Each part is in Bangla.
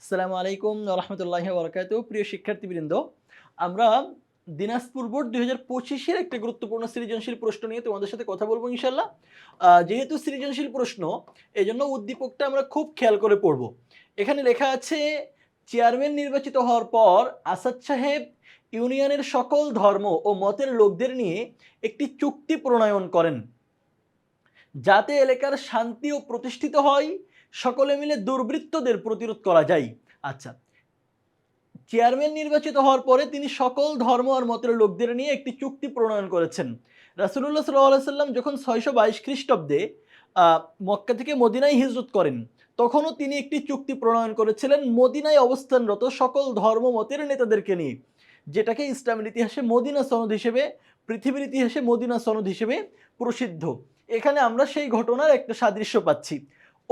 আসসালামু আলাইকুম ওয়া রাহমাতুল্লাহি ওয়া বারাকাতুহু। প্রিয় শিক্ষার্থীবৃন্দ, আমরা দিনাজপুর বোর্ড ২০২৫ এর একটা গুরুত্বপূর্ণ সৃজনশীল প্রশ্ন নিয়ে তোমাদের সাথে কথা বলবো ইনশাআল্লাহ। যেহেতু সৃজনশীল প্রশ্ন, এজন্য উদ্দীপকটা আমরা খুব খেয়াল করে পড়ব। এখানে লেখা আছে, চেয়ারম্যান নির্বাচিত হওয়ার পর আসাদ সাহেব ইউনিয়নের সকল ধর্ম ও মতের লোকদের নিয়ে একটি চুক্তি প্রণয়ন করেন, যাতে এলাকার শান্তিও প্রতিষ্ঠিত হয়, সকলে মিলে দুর্বৃত্তদের প্রতিরোধ করা যায়। আচ্ছা, চেয়ারম্যান নির্বাচিত হওয়ার পরে তিনি সকল ধর্ম আর মতের লোকদের নিয়ে একটি চুক্তি প্রণয়ন করেছেন। রাসূলুল্লাহ সাল্লাল্লাহু আলাইহি সাল্লাম যখন ৬২২ খ্রিস্টাব্দে মক্কা থেকে মদিনায় হিজরত করেন, তখনও তিনি একটি চুক্তি প্রণয়ন করেছিলেন মদিনায় অবস্থানরত সকল ধর্ম মতের নেতাদেরকে নিয়ে, যেটাকে ইসলামের ইতিহাসে মদিনা সনদ হিসেবে, পৃথিবীর ইতিহাসে মদিনা সনদ হিসেবে প্রসিদ্ধ। এখানে আমরা সেই ঘটনার একটা সাদৃশ্য পাচ্ছি।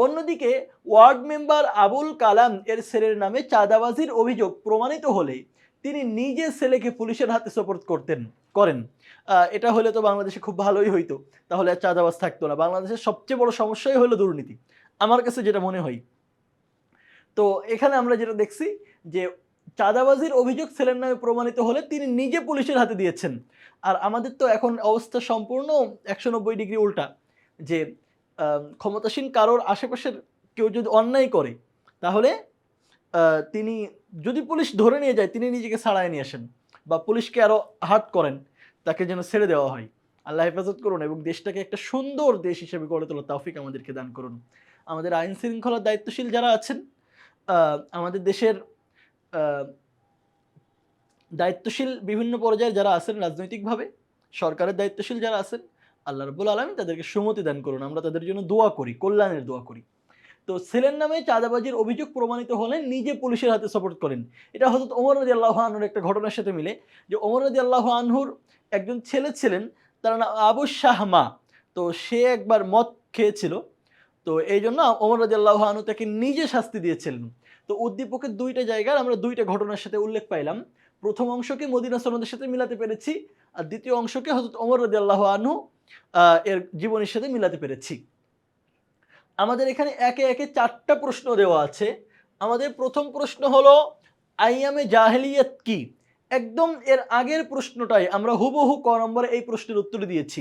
অন্যদিকে ওয়ার্ড মেম্বার আবুল কালাম এর ছেলের নামে চাঁদাবাজির অভিযোগ প্রমাণিত হলে তিনি নিজে ছেলেকে পুলিশের হাতে সোপর্দ করেন। এটা হলে তো বাংলাদেশে খুব ভালোই হইতো, তাহলে আর চাঁদাবাজ থাকতো না। বাংলাদেশের সবচেয়ে বড় সমস্যাই হলো দুর্নীতি, আমার কাছে যেটা মনে হয়। তো এখানে আমরা যেটা দেখছি যে চাঁদাবাজির অভিযোগ ছেলের নামে প্রমাণিত হলে তিনি নিজে পুলিশের হাতে দিয়েছেন। আর আমাদের তো এখন অবস্থা সম্পূর্ণ ১৯০ ডিগ্রি উল্টা, যে ক্ষমতাসীন কারোর আশেপাশের কেউ যদি অন্যায় করে, তাহলে তিনি যদি পুলিশ ধরে নিয়ে যায়, তিনি নিজেকে ছাড়াই নিয়ে আসেন, বা পুলিশকে আরো হার্ট করেন, তাকে যেন ছেড়ে দেওয়া হয়। আল্লাহ হেফাজত করুন এবং দেশটাকে একটা সুন্দর দেশ হিসেবে গড়ে তোলার তৌফিক আমাদেরকে দান করুন। আমাদের আইন শৃঙ্খলার দায়িত্বশীল যারা আছেন, আমাদের দেশের দায়িত্বশীল বিভিন্ন পর্যায়ে যারা আছেন রাজনৈতিকভাবে, সরকারের দায়িত্বশীল যারা আছেন, আল্লাহ রাব্বুল আলামিন তাদেরকে সুমতি দান করুন। আমরা তাদের জন্য দোয়া করি, কল্যাণের দোয়া করি। তো ছেলের নামে চাঁদাবাজির অভিযোগ প্রমাণিত হলে নিজে পুলিশের হাতে সোপর্দ করেন। এটা হযরত ওমর রাদিয়াল্লাহু আনহুর একটা ঘটনার সাথে মিলে, যে ওমর রাদিয়াল্লাহু আনহুর একজন ছেলে ছিলেন, তার নাম আবু শাহমা। তো সে একবার মদ খেয়েছিল, তো এইজন্য ওমর রাদিয়াল্লাহু আনহু তাকে নিজে শাস্তি দিয়েছিলেন। তো উদ্দীপকের দুইটা জায়গার আমরা দুইটা ঘটনার সাথে উল্লেখ পাইলাম। প্রথম অংশকে মদিনা সনদের সাথে মিলাতে পেরেছি, আর দ্বিতীয় অংশকে হযরত ওমর রাদিয়াল্লাহু আনহু এর জীবনের সাথে মিলাতে পেরেছি। আমাদের এখানে একে একে ৪টা প্রশ্ন দেওয়া আছে। আমাদের প্রথম প্রশ্ন হলো, আইয়ামে জাহেলিয়াত কি? একদম এর আগের প্রশ্নটাই আমরা হুবহু ক নম্বরে এই প্রশ্নের উত্তর দিয়েছি।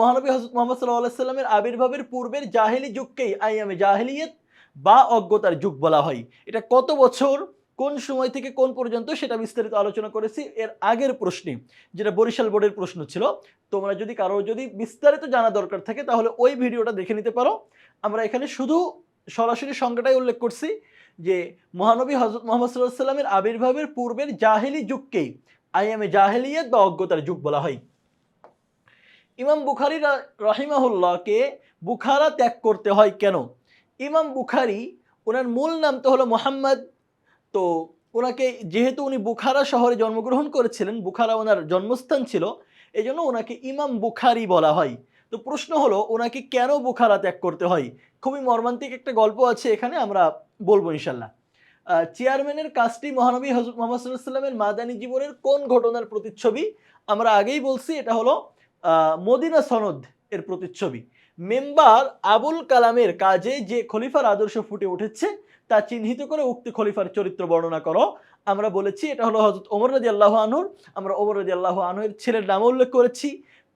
মহানবী হযরত মুহাম্মদ সাল্লাল্লাহু আলাইহি সাল্লামের আবির্ভাবের পূর্বের জাহেলি যুগকেই আইয়ামে জাহেলিয়াত বা অজ্ঞতার যুগ বলা হয়। এটা কত বছর, কোন সময় থেকে কোন পর্যন্ত, সেটা বিস্তারিত আলোচনা করেছি এর আগের প্রশ্নে, যেটা বরিশাল বোর্ডের প্রশ্ন ছিল। তোমরা যদি কারো যদি বিস্তারিত জানা দরকার থাকে, তাহলে ওই ভিডিওটা দেখে নিতে পারো। আমরা এখানে শুধু সরাসরি সংখ্যাটাই উল্লেখ করছি, যে মহানবী হযরত মুহাম্মদ সাল্লাল্লাহু আলাইহি সাল্লামের আবির্ভাবের পূর্বের জাহেলি যুগকেই আইয়ামে জাহেলিয়াত বা অজ্ঞতার যুগ বলা হয়। ইমাম বুখারী রাহিমাহুল্লাহকে বুখারা ত্যাগ করতে হয় কেন? ইমাম বুখারী, ওনার মূল নাম তো হলো মুহাম্মদ। তো ওনাকে, যেহেতু উনি বুখারা শহরে জন্মগ্রহণ করেছিলেন, বুখারা ওনার জন্মস্থান ছিল, এজন্য ওনাকে ইমাম বুখারী বলা হয়। তো প্রশ্ন হলো, ওনাকে কেন বুখারা ত্যাগ করতে হয়? খুবই মর্মান্তিক একটা গল্প আছে এখানে, আমরা বলবো ইনশাল্লাহ। চেয়ারম্যানের কাজটি মহানবী হযরত মুহাম্মদ সাল্লাল্লাহু আলাইহি ওয়াসাল্লামের মাদানী জীবনের কোন ঘটনার প্রতিচ্ছবি? আমরা আগেই বলছি, এটা হলো মদিনা সনদ এর প্রতিচ্ছবি। মেম্বার আবুল কালামের কাজে যে খলিফার আদর্শ ফুটে উঠেছে, তা চিহ্নিত করে উক্ত খলিফার চরিত্র বর্ণনা করো। আমরা বলেছি এটা হলো হযরত ওমর রাদিয়াল্লাহু আনহুর। আমরা ওমর রাদিয়াল্লাহু আনহুর ছেলের নাম উল্লেখ করেছি,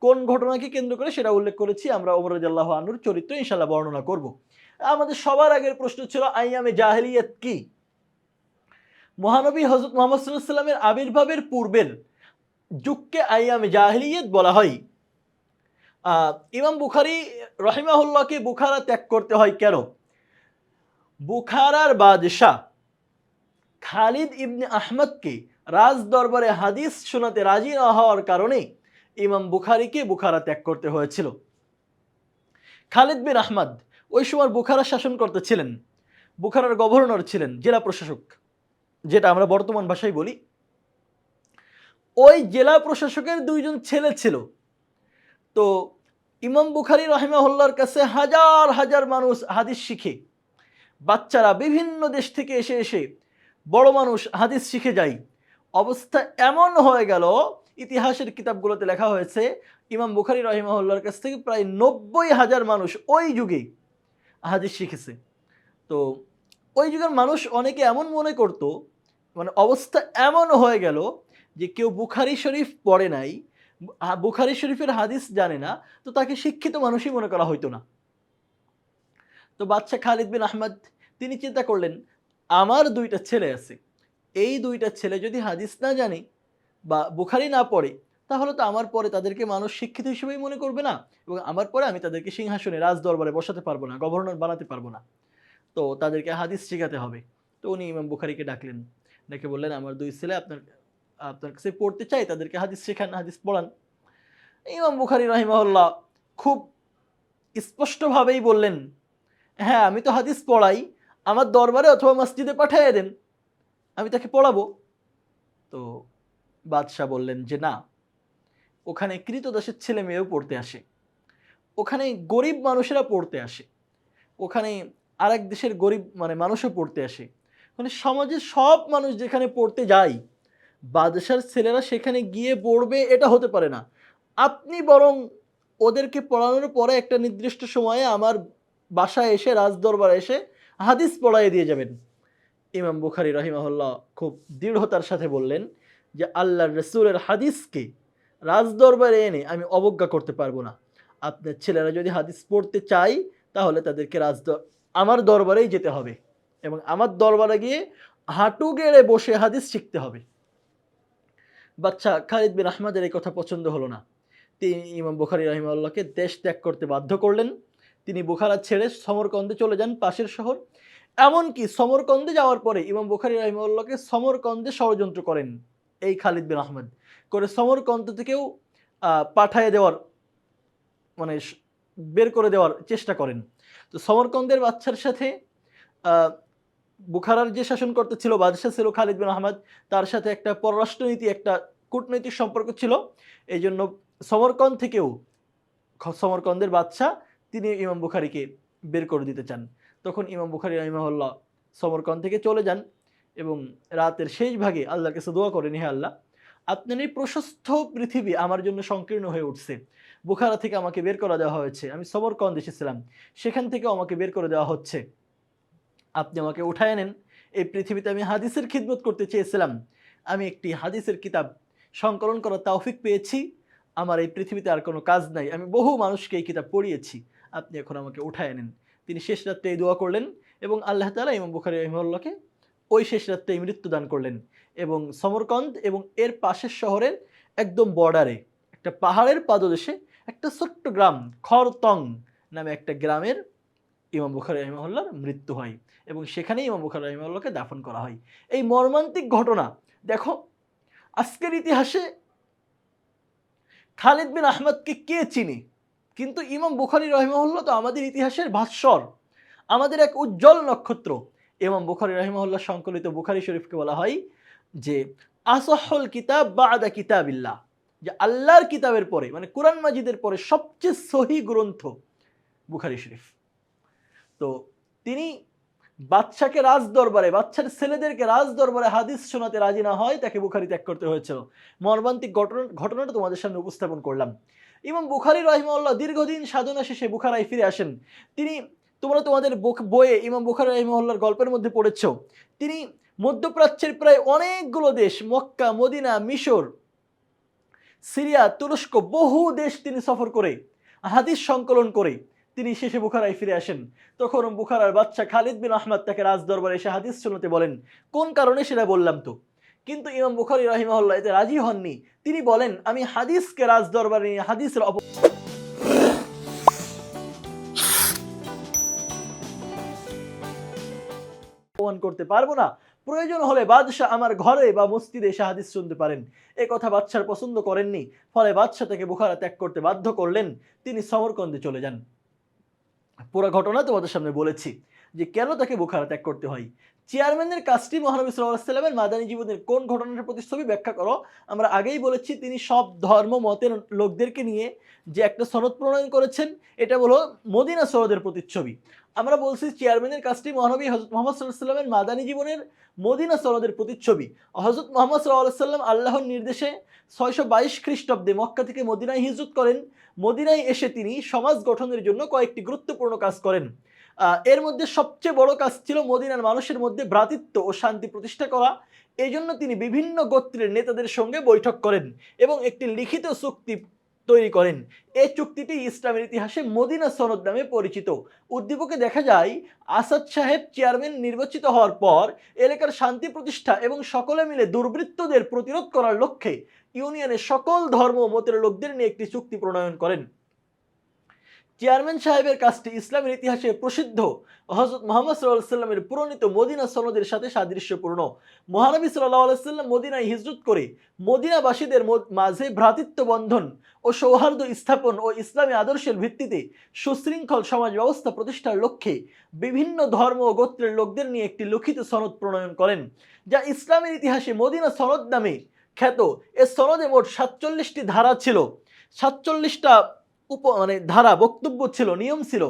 কোন ঘটনাকে কেন্দ্র করে সেটা উল্লেখ করেছি। আমরা ওমর রাদিয়াল্লাহু আনহুর চরিত্র ইনশাআল্লাহ বর্ণনা করব। আমাদের সবার আগের প্রশ্ন ছিল, আইয়ামে জাহেলিয়াত কি? মহানবী হযরত মুহাম্মদ সাল্লাল্লাহু আলাইহি ওয়াসাল্লামের আবির্ভাবের পূর্বের যুগকে আইয়ামে জাহেলিয়াত বলা হয়। ইমাম বুখারী রাহিমাহুল্লাহকে বুখারা ত্যাগ করতে হয় কেন? বুখারার বাদশাহ খালিদ ইবনে আহমদকে রাজ দরবারে হাদিস শোনাতে রাজি না হওয়ার কারণে ইমাম বুখারীকে বুখারা ত্যাগ করতে হয়েছিল। খালিদ বিন আহমদ ওই সময় বুখারা শাসনকর্তা ছিলেন, বুখারার গভর্নর ছিলেন, জেলা প্রশাসক, যেটা আমরা বর্তমান ভাষায় বলি। ওই জেলা প্রশাসকের দুইজন ছেলে ছিল। তো ইমাম বুখারী রাহিমাহুল্লাহর কাছে হাজার হাজার মানুষ হাদিস শিখে, বাচ্চারা বিভিন্ন দেশ থেকে এসে এসে বড় মানুষ হাদিস শিখে যায়। অবস্থা এমন হয়ে গেল, ইতিহাসের কিতাবগুলোতে লেখা হয়েছে, ইমাম বুখারী রাহিমাহুল্লাহর কাছ থেকে প্রায় ৯০,০০০ মানুষ ওই যুগে হাদিস শিখেছে। তো ওই যুগের মানুষ অনেকে এমন মনে করত, মানে অবস্থা এমন হয়ে গেল যে কেউ বুখারী শরীফ পড়ে নাই, বুখারী শরীফের হাদিস জানে না, তো তাকে শিক্ষিত মানুষই মনে করা হইতো না। তো বাদশা খালিদ বিন আহমদ তিনি চিন্তা করলেন, আমার ২ টা ছেলে আছে। এই ২ টা ছেলে যদি হাদিস না জানে বা বুখারী না পড়ে, তাহলে তো আমার পরে তাদেরকে মানুষ শিক্ষিত হিসেবেই মনে করবে না, এবং আমার পরে আমি তাদেরকে সিংহাসনে রাজ দরবারে বসাতে পারবো না, গভর্নর বানাতে পারবো না। তো তাদেরকে হাদিস শেখাতে হবে। তো উনি ইমাম বুখারীকে ডাকলেন। ডেকে বললেন, আমার ২ ছেলে আপনার আপনার কাছে পড়তে চাই, তাদেরকে হাদিস শেখান, হাদিস পড়ান। ইমাম বুখারী রাহিমাহুল্লাহ খুব স্পষ্টভাবেই বললেন, হ্যাঁ, আমি তো হাদিস পড়াই। আমার দরবারে অথবা মসজিদে পাঠাইয়া দেন, আমি তাকে পড়াবো। তো বাদশাহ বললেন যে, না, ওখানে ক্রীতদাসের ছেলে মেয়েও পড়তে আসে, ওখানে গরিব মানুষেরা পড়তে আসে, ওখানে আরেক দেশের গরিব মানে মানুষও পড়তে আসে, মানে সমাজের সব মানুষ যেখানে পড়তে যায়, বাদশার ছেলেরা সেখানে গিয়ে পড়বে এটা হতে পারে না। আপনি বরং ওদেরকে পড়ানোর পরে একটা নির্দিষ্ট সময়ে আমার বাসায় এসে, রাজদরবারে এসে হাদিস পড়াইয়ে দিয়ে যাবেন। ইমাম বুখারী রাহিমাহুল্লাহ খুব দৃঢ়তার সাথে বললেন যে, আল্লাহর রাসূলের হাদিসকে রাজদরবারে এনে আমি অবজ্ঞা করতে পারবো না। আপনার ছেলেরা যদি হাদিস পড়তে চায়, তাহলে তাদেরকে আমার দরবারেই যেতে হবে এবং আমার দরবারে গিয়ে হাঁটু গেড়ে বসে হাদিস শিখতে হবে। বাদশা খালিদ বিন আহমদের এই কথা পছন্দ হলো না। তিনি ইমাম বুখারী রাহিমাহুল্লাহকে দেশ ত্যাগ করতে বাধ্য করলেন। তিনি বুখারা ছেড়ে সমরকন্দে চলে যান, পাশের শহর। এমনকি সমরকন্দে যাওয়ার পরে ইমাম বুখারী রাহিমাহুল্লাহকে সমরকন্দে ষড়যন্ত্র করেন এই খালিদ বিন আহমদ, করে সমরকন্দ থেকেও পাঠায় দেওয়ার, মানে বের করে দেওয়ার চেষ্টা করেন। তো সমরকন্দের বাদশার সাথে আহ, বুখারার যে শাসনকর্তা ছিল, বাদশাহ ছিল খালিদ বিন আহমদ, তার সাথে একটা পররাষ্ট্রনীতি, একটা কূটনৈতিক সম্পর্ক ছিল। এই জন্য সমরকন্দ থেকেও সমরকন্দের বাদশাহ তিনি ইমাম বুখারীকে বের করে দিতে চান। তখন ইমাম বুখারী রাহিমাহুল্লাহ সমরকন্দ থেকে চলে যান এবং রাতের শেষ ভাগে আল্লাহর কাছে দোয়া করেন, হে আল্লাহ, আপনার এই প্রশস্ত পৃথিবী আমার জন্য সংকীর্ণ হয়ে উঠছে। বুখারা থেকে আমাকে বের করে দেওয়া হয়েছে, আমি সমরকন্দ এসেছিলাম, সেখান থেকেও আমাকে বের করে দেওয়া হচ্ছে। আপনি আমাকে উঠায় নেন। এই পৃথিবীতে আমি হাদিসের খিদমত করতে চেয়েছিলাম, আমি একটি হাদিসের কিতাব সংকলন করার তৌফিক পেয়েছি। আমার এই পৃথিবীতে আর কোনো কাজ নাই, আমি বহু মানুষকে এই কিতাব পড়িয়েছি, আপনি এখন আমাকে উঠায় নেন। তিনি শেষ রাত্রে এই দোয়া করলেন এবং আল্লাহ তাআলা ইমাম বুখারী রাহিমাহুল্লাহকে ওই শেষ রাত্রেই মৃত্যুদান করলেন। এবং সমরকন্দ এবং এর পাশের শহরের একদম বর্ডারে একটা পাহাড়ের পাদদেশে একটা ছোট্ট গ্রাম খরতং নামে একটা গ্রামের ইমাম বুখারী রাহিমাহুল্লাহর মৃত্যু হয় এবং সেখানেই ইমাম বুখারী রাহিমাহুল্লাহকে দাফন করা হয়। এই মর্মান্তিক ঘটনা দেখো, আজকের ইতিহাসে খালিদ বিন আহমদকে কে চিনি, কিন্তু ইমাম বুখারী রাহিমাহুল্লাহ তো আমাদের ইতিহাসের ভাস্বর, আমাদের এক উজ্জ্বল নক্ষত্র। ইমাম বুখারী রাহিমাহুল্লাহ সংকলিত বুখারী শরীফকে বলা হয় যে আসহল কিতাব বাদা কিতাবিল্লাহ, যে আল্লাহর কিতাবের পরে, মানে কুরআন মাজিদের পরে সবচেয়ে সহিহ গ্রন্থ বুখারী শরীফ। তো তিনি বাদশাকে রাজদরবারে, বাদশার ছেলেদেরকে রাজদরবারে হাদিস শোনাতে রাজি না হয়, তাকে বুখারী ত্যাগ করতে হয়েছিল। মর্মান্তিক ঘটনাটা তোমাদের সামনে উপস্থাপন করলাম। ইমাম বুখারী রাহিমাহুল্লাহ দীর্ঘদিন সাধনা শেষে বুখারায় ফিরে আসেন। তিনি, তোমরা তোমাদের বইয়ে ইমাম বুখারী রাহিমাহুল্লাহর গল্পের মধ্যে পড়েছো, তিনি মধ্যপ্রাচ্যের প্রায় অনেকগুলো দেশ, মক্কা, মদিনা, মিশর, সিরিয়া, তুরস্ক, বহু দেশ তিনি সফর করে হাদিস সংকলন করে তিনি শেষে বুখারায় ফিরে আসেন। তখন বুখারার বাদশা খালিদ বিন আহমদ তাকে রাজদরবারে এসে হাদিস শোনাতে বলেন। কোন কারণে সেটা বললাম তো, কিন্তু ইমাম বুখারী রাহিমাহুল্লাহ এতে রাজি হননি। তিনি বলেন, আমি হাদিসকে রাজদরবারে নিয়ে হাদিসের অপমান করতে পারবো না। প্রয়োজন হলে বাদশাহ আমার ঘরে বা মসজিদে এসে হাদিস শুনতে পারেন। এ কথা বাদশার পছন্দ করেননি, ফলে বাদশাহ তাকে বুখারা ত্যাগ করতে বাধ্য করলেন। তিনি সমরকন্দে চলে যান। পুরো ঘটনা তোমাদের সামনে বলেছি যে কেন তাকে বুখারা ত্যাগ করতে হয়। চেয়ারম্যানের কাজটি মহানবী সাল্লাল্লাহু আলাইহি ওয়াসাল্লামের মাদানী জীবনের কোন ঘটনার প্রতিচ্ছবি ব্যাখ্যা করো। আমরা আগেই বলেছি, তিনি সব ধর্ম মতের লোকদেরকে নিয়ে যে একটা সনদ প্রণয়ন করেছেন, এটা হলো মদিনা সনদের প্রতিচ্ছবি। আমরা বলছি চেয়ারম্যানের কাজটি মহানবী হযরত মুহাম্মদ সাল্লাল্লাহু আলাইহি ওয়াসাল্লামের মাদানী জীবনের মদিনা সনদের প্রতিচ্ছবি। হযরত মুহাম্মদ সাল্লাল্লাহু আলাইহি ওয়াসাল্লাম আল্লাহর নির্দেশে 622 খ্রিস্টাব্দে মক্কা থেকে মদিনায় হিজরত করেন। মদিনায় এসে তিনি সমাজ গঠনের জন্য কয়েকটি গুরুত্বপূর্ণ কাজ করেন। এর মধ্যে সবচেয়ে বড় কাজ ছিল মদিনার মানুষের মধ্যে ভ্রাতৃত্ব ও শান্তি প্রতিষ্ঠা করা। এই জন্য তিনি বিভিন্ন গোত্রের নেতাদের সঙ্গে বৈঠক করেন এবং একটি লিখিত চুক্তি তৈরি করেন। এই চুক্তিটি ইসলামের ইতিহাসে মদিনা সনদ নামে পরিচিত। উদ্দীপকে দেখা যায় আসাদ সাহেব চেয়ারম্যান নির্বাচিত হওয়ার পর এলাকার শান্তি প্রতিষ্ঠা এবং সকলে মিলে দুর্বৃত্তদের প্রতিরোধ করার লক্ষ্যে ইউনিয়নের সকল ধর্ম ও মতের লোকদের নিয়ে একটি চুক্তি প্রণয়ন করেন। চেয়ারম্যান সাহেবের কাজটি ইসলামের ইতিহাসে প্রসিদ্ধ হযরত মুহাম্মদ সাল্লাল্লাহু আলাইহি ওয়াসাল্লামের প্রণীত মদিনা সনদের সাথে সাদৃশ্যপূর্ণ। মহানবী সাল্লাল্লাহু আলাইহি ওয়াসাল্লাম মদিনায় হিজরত করে মদিনাবাসীদের মাঝে ভ্রাতৃত্ব বন্ধন ও সৌহার্দ্য স্থাপন ও ইসলামী আদর্শের ভিত্তিতে সুশৃঙ্খল সমাজ ব্যবস্থা প্রতিষ্ঠার লক্ষ্যে বিভিন্ন ধর্ম ও গোত্রের লোকদের নিয়ে একটি লিখিত সনদ প্রণয়ন করেন, যা ইসলামের ইতিহাসে মদিনা সনদ নামে খ্যাত। এ সনদে মোট ৪৭টি ধারা ছিল, ৪৭টা ধারা, বক্তব্য ছিল, নিয়ম ছিল।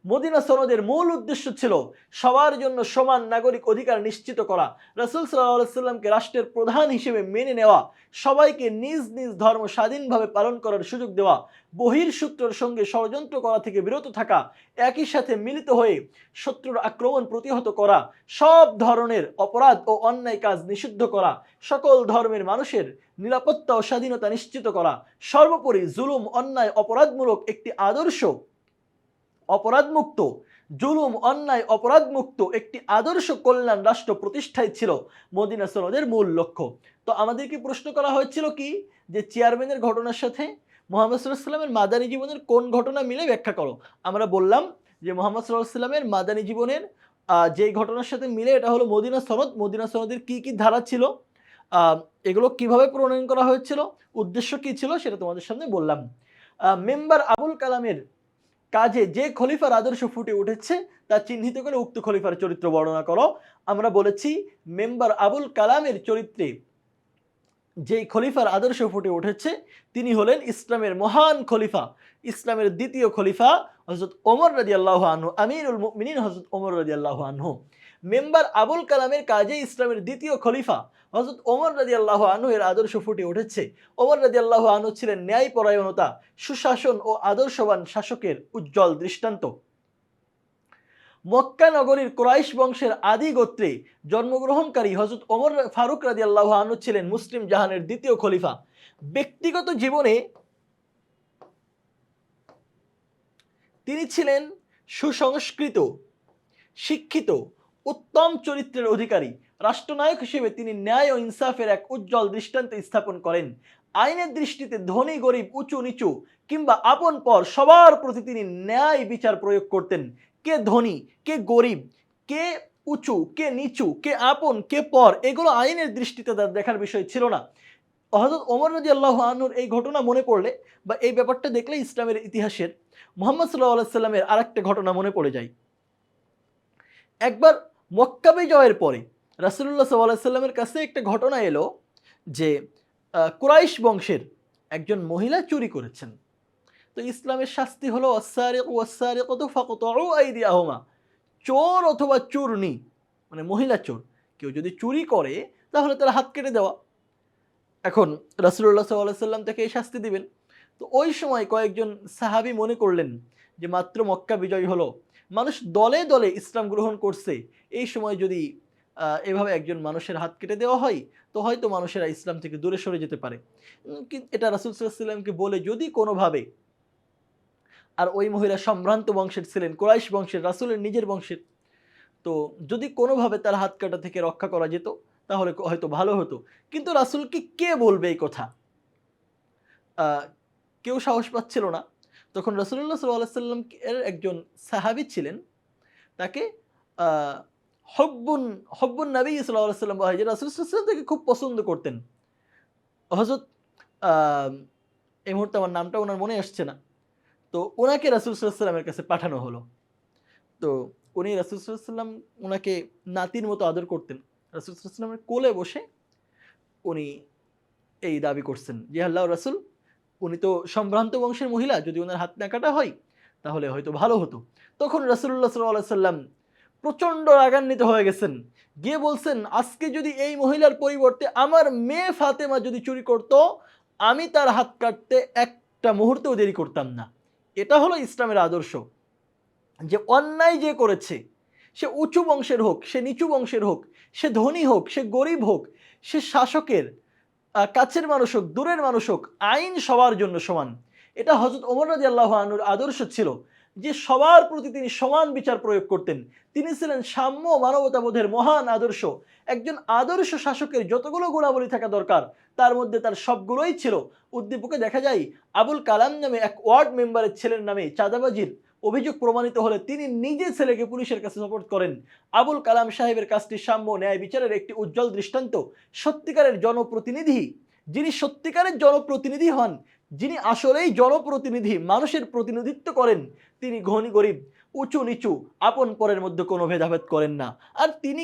মদিনা সনদের মূল উদ্দেশ্য ছিল সবার জন্য সমান নাগরিক অধিকার নিশ্চিত করা, রাসূল সাল্লাল্লাহু আলাইহি ওয়াসাল্লামকে রাষ্ট্রের প্রধান হিসেবে মেনে নেওয়া, সবাইকে নিজ নিজ ধর্ম স্বাধীনভাবে পালন করার সুযোগ দেওয়া, বহিঃশত্রুর সঙ্গে ষড়যন্ত্র করা থেকে বিরত থাকা, একই সাথে মিলিত হয়ে শত্রুর আক্রমণ প্রতিহত করা, সব ধরনের অপরাধ ও অন্যায় কাজ নিষিদ্ধ করা, সকল ধর্মের মানুষের নিরাপত্তা ও স্বাধীনতা নিশ্চিত করা, সর্বোপরি জুলুম অন্যায় অপরাধমূলক একটি আদর্শ অপরাধমুক্ত জুলুম অন্যায় অপরাধমুক্ত একটি আদর্শ কল্যাণ রাষ্ট্র প্রতিষ্ঠাই ছিল মদিনা সনদের মূল লক্ষ্য। তো আমাদেরকে প্রশ্ন করা হয়েছিল কি, যে চেয়ারম্যানের ঘটনার সাথে মুহাম্মদ সাল্লাল্লাহু আলাইহি ওয়াসাল্লামের মাদানী জীবনের কোন ঘটনা মিলে ব্যাখ্যা করো। আমরা বললাম যে মুহাম্মদ সাল্লাল্লাহু আলাইহি ওয়াসাল্লামের মাদানী জীবনের যেই ঘটনার সাথে মিলে এটা হলো মদিনা সনদ। মদিনা সনদের কি কি ধারা ছিল, এগুলো কিভাবে প্রণয়ন করা হয়েছিল, উদ্দেশ্য কি ছিল, সেটা তোমাদের সামনে বললাম। মেম্বার আবুল কালামের কাজে যে খলিফার আদর্শ ফুটে উঠেছে তা চিহ্নিত করে উক্ত খলিফার চরিত্র বর্ণনা করো। আমরা বলেছি মেম্বার আবুল কালামের চরিত্রে যেই খলিফার আদর্শ ফুটে উঠেছে তিনি হলেন ইসলামের মহান খলিফা, ইসলামের দ্বিতীয় খলিফা হযরত ওমর রাদিয়াল্লাহু আনহু, আমিরুল মুমিনিন হযরত ওমর রাদিয়াল্লাহু আনহু। মেম্বার আবুল কালামের কাজে ইসলামের দ্বিতীয় খলিফা হযরত ওমর রাদিয়াল্লাহু আনহু এর আদর্শ ফুটে উঠেছে। ওমর রাদিয়াল্লাহু আনহু ছিলেন ন্যায়পরায়ণতা, সুশাসন ও আদর্শবান শাসকের উজ্জ্বল দৃষ্টান্ত। মক্কা নগরীর কুরাইশ বংশের আদি গোত্রে জন্মগ্রহণকারী হযরত ওমর ফারুক রাদিয়াল্লাহু আনহু ছিলেন মুসলিম জাহানের দ্বিতীয় খলিফা। ব্যক্তিগত জীবনে তিনি ছিলেন সুসংস্কৃত, শিক্ষিত, উত্তম চরিত্রের অধিকারী। রাষ্ট্রনায়ক হিসেবে তিনি ন্যায় ও ইনসাফের এক উজ্জ্বল দৃষ্টান্ত স্থাপন করেন। আইনের দৃষ্টিতে ধনী গরিব, উঁচু নিচু কিংবা আপন পর সবার প্রতি তিনি ন্যায় বিচার প্রয়োগ করতেন। কে ধনী, কে গরিব, কে উঁচু, কে নিচু, কে আপন, কে পর, এগুলো আইনের দৃষ্টিতে তার দেখার বিষয় ছিল না। হযরত ওমর রাদিয়াল্লাহু আনহুর এই ঘটনা মনে পড়লে বা এই ব্যাপারটা দেখলে ইসলামের ইতিহাসের মুহাম্মদ সাল্লাল্লাহু আলাইহি ওয়াসাল্লামের আরেকটা ঘটনা মনে পড়ে যায়। একবার মক্কা বিজয়ের পরে রাসূলুল্লাহ সাল্লাল্লাহু আলাইহি ওয়াসাল্লামের কাছে একটা ঘটনা এলো যে কুরাইশ বংশের একজন মহিলা চুরি করেছেন। তো ইসলামের শাস্তি হলো আস-সারিকু ওয়াস-সারিকাতু ফাকতাউ আইদিয়াহুমা, চোর অথবা চুরনি মানে মহিলা চোর কেউ যদি চুরি করে তাহলে তার হাত কেটে দেওয়া। এখন রাসূলুল্লাহ সাল্লাল্লাহু আলাইহি ওয়াসাল্লাম তাকে এই শাস্তি দিবেন। তো ওই সময় কয়েকজন সাহাবী মনে করলেন যে মাত্র মক্কা বিজয় হলো, মানুষ দলে দলে ইসলাম গ্রহণ করছে, এই সময় যদি এভাবে একজন মানুষের হাত কেটে দেওয়া হয় তো হয়তো মানুষেরা ইসলাম থেকে দূরে সরে যেতে পারে। এটা রাসূল সাল্লাল্লাহু আলাইহি ওয়াসাল্লামকে বলে যদি কোনোভাবে, আর ওই মহিলা সম্ভ্রান্ত বংশের ছিলেন, কুরাইশ বংশের, রাসূলের নিজের বংশের, তো যদি কোনোভাবে তার হাত কাটা থেকে রক্ষা করা যেত তাহলে হয়তো ভালো হতো। কিন্তু রাসূলকে কে বলবে এই কথা, কেউ সাহস পাচ্ছিল না। তখন রাসূলুল্লাহ সাল্লাল্লাহু আলাইহি ওয়াসাল্লাম এর একজন সাহাবী ছিলেন, তাকে হব্বুন নবী সাল্লাল্লাহু আলাইহি ওয়াসাল্লাম বলা হয়, যে রাসূল সাল্লাল্লাহু আলাইহি ওয়াসাল্লাম তাকে খুব পছন্দ করতেন। হযরত এই মুহূর্তে আমার নামটা ওনার মনে আসছে না। তো ওনাকে রাসূল সাল্লাল্লাহু আলাইহি ওয়াসাল্লামের কাছে পাঠানো হলো। তো উনি রাসূল সাল্লাল্লাহু আলাইহি ওয়াসাল্লাম ওনাকে নাতির মতো আদর করতেন। রাসূল সাল্লাল্লাহু আলাইহি ওয়াসাল্লামের কোলে বসে উনি এই দাবি করছেন যে আল্লাহর রাসূল, উনি তো সম্ভ্রান্ত বংশের মহিলা, যদি ওনার হাত না কাটা হয় তাহলে হয়তো ভালো হতো। তখন রাসূলুল্লাহ সাল্লাল্লাহু আলাইহি ওয়াসাল্লাম প্রচণ্ড রাগান্বিত হয়ে গেছেন, গিয়ে বলছেন আজকে যদি এই মহিলার পরিবর্তে আমার মেয়ে ফাতেমা যদি চুরি করত, আমি তার হাত কাটতে একটা মুহূর্তেও দেরি করতাম না। এটা হলো ইসলামের আদর্শ। যে অন্যায় যে করেছে, সে উঁচু বংশের হোক, সে নিচু বংশের হোক, সে ধনী হোক, সে গরিব হোক, সে শাসকের কাছের মানুষ হোক, দূরের মানুষ হোক, আইন সবার জন্য সমান। এটা হযরত ওমর রাদিয়াল্লাহু আনহুর আদর্শ ছিল যে সবার প্রতি তিনি সমান বিচার প্রয়োগ করতেন। তিনি ছিলেন সাম্য মানবতাবোধের মহান আদর্শ। একজন আদর্শ শাসকের যতগুলো গুণাবলী থাকা দরকার তার মধ্যে তার সবগুলোই ছিল। উদ্দীপকে দেখা যায় আবুল কালাম নামে এক ওয়ার্ড মেম্বারের ছেলের নামে চাঁদাবাজির অভিযোগ প্রমাণিত হলে তিনি নিজে ছেলেকে পুলিশের কাছে সাপোর্ট করেন। আবুল কালাম সাহেবের কাজটি সাম্য ন্যায় বিচারের একটি উজ্জ্বল দৃষ্টান্ত। সত্যিকারের জনপ্রতিনিধি, যিনি সত্যিকারের জনপ্রতিনিধি হন, যিনি আসলেই জনপ্রতিনিধি, মানুষের প্রতিনিধিত্ব করেন, তিনি ধনী গরিব, উঁচু নিচু, আপন পরের মধ্যে কোনো ভেদাভেদ করেন না। আর তিনি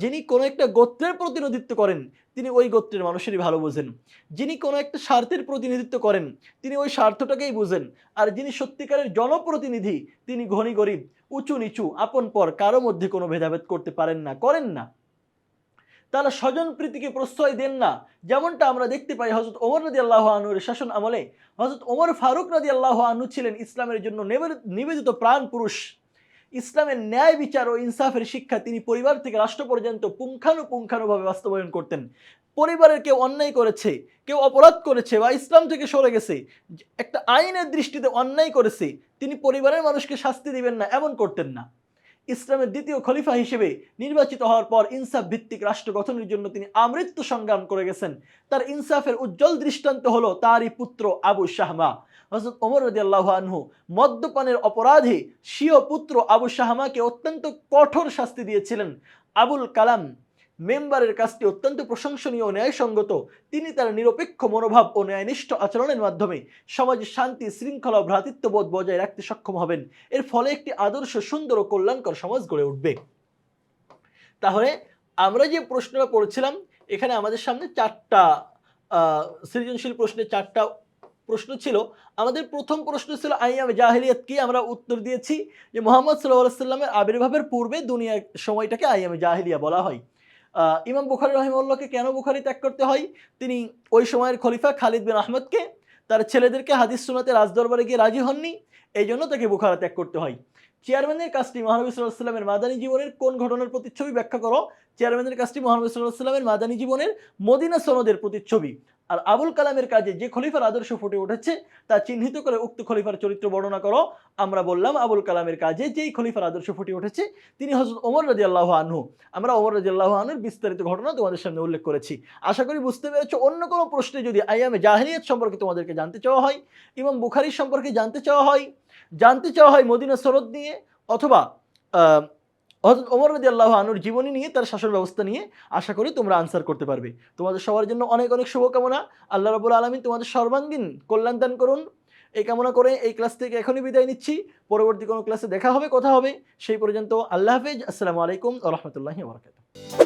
যিনি কোনো একটা গোত্রের প্রতিনিধিত্ব করেন তিনি ওই গোত্রের মানুষেরই ভালো বোঝেন। যিনি কোনো একটা স্বার্থের প্রতিনিধিত্ব করেন তিনি ওই স্বার্থটাকেই বুঝেন। আর যিনি সত্যিকারের জনপ্রতিনিধি তিনি ধনী গরিব, উঁচু নিচু, আপন পর কারো মধ্যে কোনো ভেদাভেদ করতে পারেন না, করেন না। তারা স্বজন প্রীতিকে প্রশ্রয় দেন না। যেমনটা আমরা দেখতে পাই হযরত ওমর রাদিয়াল্লাহু আনহুর শাসন আমলে। হযরত ওমর ফারুক রাদিয়াল্লাহু আনহু ছিলেন ইসলামের জন্য নিবেদিত প্রাণ পুরুষ। ইসলামের ন্যায় বিচার ও ইনসাফের শিক্ষা তিনি পরিবার থেকে রাষ্ট্র পর্যন্ত পুঙ্খানুপুঙ্খানুভাবে বাস্তবায়ন করতেন। পরিবারের কেউ অন্যায় করেছে, কেউ অপরাধ করেছে বা ইসলাম থেকে সরে গেছে, একটা আইনের দৃষ্টিতে অন্যায় করেছে, তিনি পরিবারের মানুষকে শাস্তি দিবেন না এমন করতেন না। ইসলামের দ্বিতীয় খলিফা হিসেবে নির্বাচিত হওয়ার পর ইনসাফ ভিত্তিক রাষ্ট্র গঠনের জন্য তিনি আমৃত্যু সংগ্রাম করে গেছেন। তার ইনসাফের উজ্জ্বল দৃষ্টান্ত হলো তারই পুত্র আবু শাহমা। হযরত ওমর রাদিয়াল্লাহু আনহু মদ্যপানের অপরাধে স্বীয় পুত্র আবু শাহমাকে অত্যন্ত কঠোর শাস্তি দিয়েছিলেন। আবুল কালাম মেম্বারের কাজটি অত্যন্ত প্রশংসনীয় ও ন্যায়সঙ্গত। তিনি তার নিরপেক্ষ মনোভাব ও ন্যায়নিষ্ঠ আচরণের মাধ্যমে সমাজে শান্তি, শৃঙ্খলা ও ভ্রাতৃত্ববোধ বজায় রাখতে সক্ষম হবেন। এর ফলে একটি আদর্শ, সুন্দর ও কল্যাণকর সমাজ গড়ে উঠবে। তাহলে আমরা যে প্রশ্নটা পড়ছিলাম, এখানে আমাদের সামনে চারটা সৃজনশীল প্রশ্নের চারটা প্রশ্ন ছিল। আমাদের প্রথম প্রশ্ন ছিল আইয়ামে জাহেলিয়াত কি? আমরা উত্তর দিয়েছি যে মুহাম্মদ সাল্লাল্লাহু আলাইহি ওয়াসাল্লামের আবির্ভাবের পূর্বে দুনিয়ার সময়টাকে আইয়ামে জাহেলিয়া বলা হয়। ইমাম বুখারী রাহিমাহুল্লাহকে কেন বুখারী ত্যাগ করতে হয়? তিনি ওই সময়ের খলিফা খালিদ বিন আহমদকে তার ছেলেদেরকে হাদিস শোনাতে রাজদরবারে গিয়ে রাজি হননি, এই জন্য তাকে বুখারা ত্যাগ করতে হয়। চেয়ারম্যানের কাজটি মহানবী সাল্লাল্লাহু আলাইহি ওয়াসাল্লামের মাদানী জীবনের কোন ঘটনার প্রতিচ্ছবি ব্যাখ্যা করো? চেয়ারম্যানের কাজটি মহানবী সাল্লাল্লাহু আলাইহি ওয়াসাল্লামের মাদানী জীবনের মদিনা সনদের প্রতিচ্ছবি। আর আবুল কালামের কাজে যে খলিফার আদর্শ ফুটে উঠেছে তা চিহ্নিত করে উক্ত খলিফার চরিত্র বর্ণনা করো। আমরা বললাম আবুল কালামের কাজে যেই খলিফার আদর্শ ফুটে উঠেছে তিনি হযরত ওমর রাদিয়াল্লাহু আনহু। আমরা ওমর রাদিয়াল্লাহু আনহুর বিস্তারিত ঘটনা তোমাদের সামনে উল্লেখ করেছি। আশা করি বুঝতে পেরেছো। অন্য কোনো প্রশ্নে যদি আইয়ামে জাহেলিয়াত সম্পর্কে তোমাদেরকে জানতে চাওয়া হয়, ইমাম বুখারী সম্পর্কে জানতে চাওয়া হয় মদিনা সনদ নিয়ে, অথবা হযরত ওমর রাদিয়াল্লাহু আনহুর জীবনী নিয়ে, তার শাসন ব্যবস্থা নিয়ে, আশা করি তোমরা আনসার করতে পারবে। তোমাদের সবার জন্য অনেক অনেক শুভকামনা। আল্লাহ রাব্বুল আলামিন তোমাদের সর্বাঙ্গীন কল্যাণ দান করুন। এই কামনা করে এই ক্লাস থেকে এখনই বিদায় নিচ্ছি। পরবর্তী কোনো ক্লাসে দেখা হবে, কথা হবে। সেই পর্যন্ত আল্লাহ হাফেজ। আসসালামু আলাইকুম ওয়া রাহমাতুল্লাহি ওয়া বারাকাতুহু।